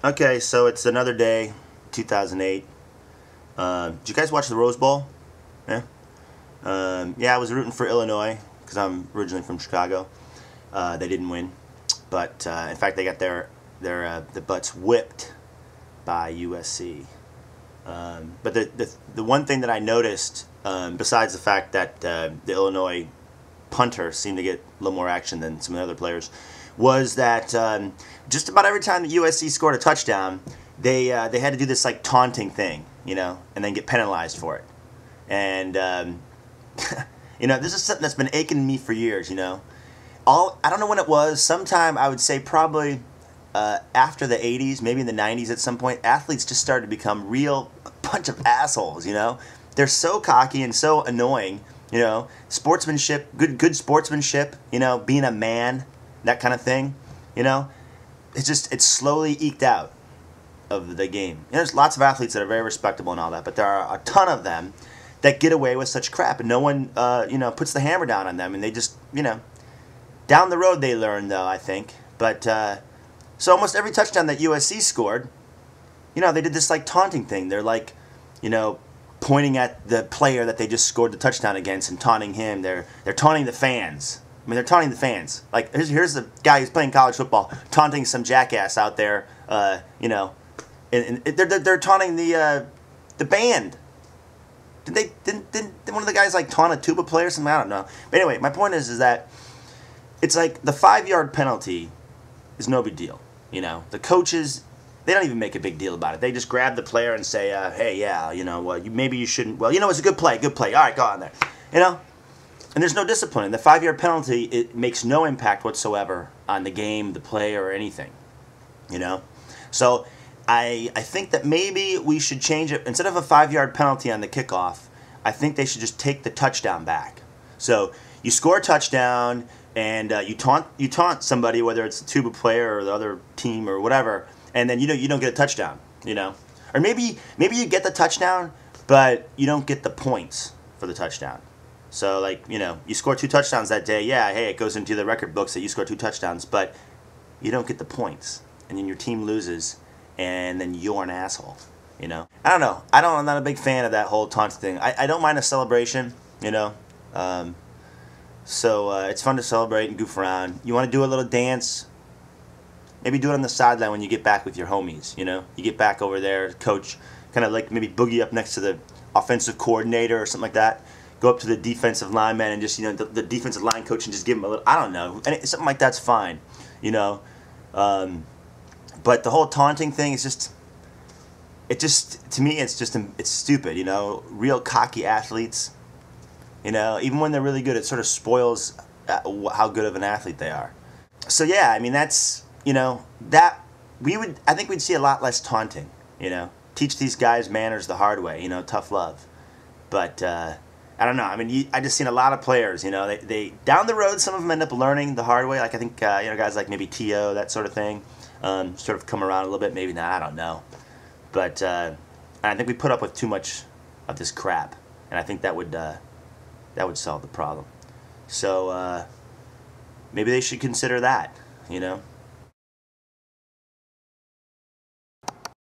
Okay, so it's another day, 2008. Did you guys watch the Rose Bowl? Yeah? Yeah, I was rooting for Illinois because I'm originally from Chicago. They didn't win, but in fact they got their butts whipped by USC. But the one thing that I noticed, besides the fact that the Illinois punter seemed to get a little more action than some of the other players, was that just about every time that USC scored a touchdown, they had to do this like taunting thing, you know, and then get penalized for it. And you know, this is something that's been aching in me for years. You know, I don't know when it was. Sometime I would say probably after the '80s, maybe in the '90s at some point, athletes just started to become real bunch of assholes. You know, they're so cocky and so annoying. You know, sportsmanship, good sportsmanship. You know, being a man, that kind of thing. You know, it's slowly eked out of the game. You know, there's lots of athletes that are very respectable and all that, but there are a ton of them that get away with such crap, and no one, you know, puts the hammer down on them, and they just, you know, down the road they learn, though, I think. But so almost every touchdown that USC scored, you know, they did this like taunting thing. They're like, you know, pointing at the player that they just scored the touchdown against and taunting him. They're taunting the fans. I mean, they're taunting the fans. Like, here's the guy who's playing college football taunting some jackass out there, you know, and they're taunting the band. Didn't one of the guys like taunt a tuba player or something? I don't know. But anyway, my point is that it's like the 5-yard penalty is no big deal. You know, the coaches, they don't even make a big deal about it. They just grab the player and say, hey, yeah, you know, well, maybe you shouldn't. Well, you know, it's a good play. All right, go on there. You know, and there's no discipline. The 5-yard penalty, it makes no impact whatsoever on the game, the play, or anything. You know, so I think that maybe we should change it. Instead of a 5-yard penalty on the kickoff, I think they should just take the touchdown back. So you score a touchdown and you taunt somebody, whether it's the tuba player or the other team or whatever, and then you don't get a touchdown. You know, or maybe you get the touchdown, but you don't get the points for the touchdown. So like, you know, you score 2 touchdowns that day. Yeah, hey, it goes into the record books that you scored 2 touchdowns, but you don't get the points, and then your team loses. And then you're an asshole, you know. I don't know. I'm not a big fan of that whole taunt thing. I don't mind a celebration, you know. So it's fun to celebrate and goof around. You want to do a little dance? Maybe do it on the sideline when you get back with your homies, you know. You get back over there, coach, kind of like maybe boogie up next to the offensive coordinator or something like that. Go up to the defensive lineman and just, you know, the defensive line coach and just give him a little, I don't know. Something like that's fine, you know. But the whole taunting thing is just to me, it's stupid, you know. Real cocky athletes, you know, even when they're really good, it sort of spoils how good of an athlete they are. So yeah, I mean, that's, you know, I think we'd see a lot less taunting, you know. Teach these guys manners the hard way, you know, tough love. But I don't know. I mean, I just seen a lot of players, you know, they down the road, some of them end up learning the hard way. Like I think, you know, guys like maybe T.O., that sort of thing. Sort of come around a little bit, maybe not, I don't know. But I think we put up with too much of this crap, and I think that would solve the problem. So maybe they should consider that, you know.